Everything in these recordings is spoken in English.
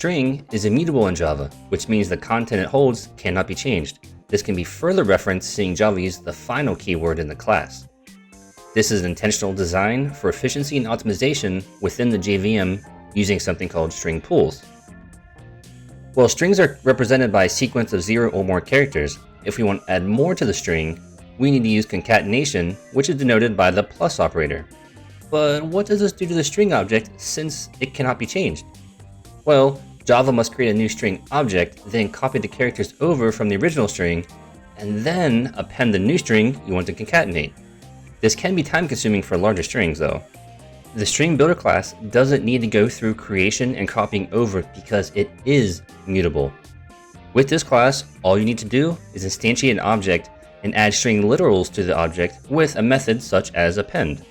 string is immutable in Java, which means the content it holds cannot be changed. This can be further referenced seeing Java use the final keyword in the class. This is an intentional design for efficiency and optimization within the JVM using something called string pools. Well, strings are represented by a sequence of 0 or more characters. If we want to add more to the string, we need to use concatenation, which is denoted by the plus operator. But what does this do to the string object since it cannot be changed? Well, Java must create a new string object, then copy the characters over from the original string, and then append the new string you want to concatenate. This can be time-consuming for larger strings, though. The String Builder class doesn't need to go through creation and copying over because it is mutable. With this class, all you need to do is instantiate an object and add string literals to the object with a method such as append.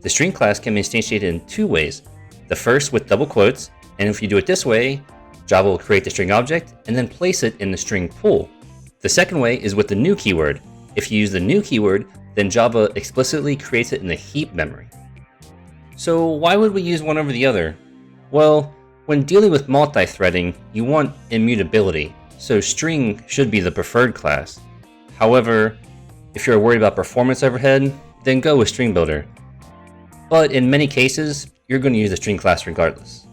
The string class can be instantiated in two ways. The first with double quotes, and if you do it this way, Java will create the string object and then place it in the string pool. The second way is with the new keyword. If you use the new keyword, then Java explicitly creates it in the heap memory. So why would we use one over the other? Well, when dealing with multi-threading, you want immutability, so string should be the preferred class. However, if you're worried about performance overhead, then go with String Builder. But in many cases, you're going to use the string class regardless.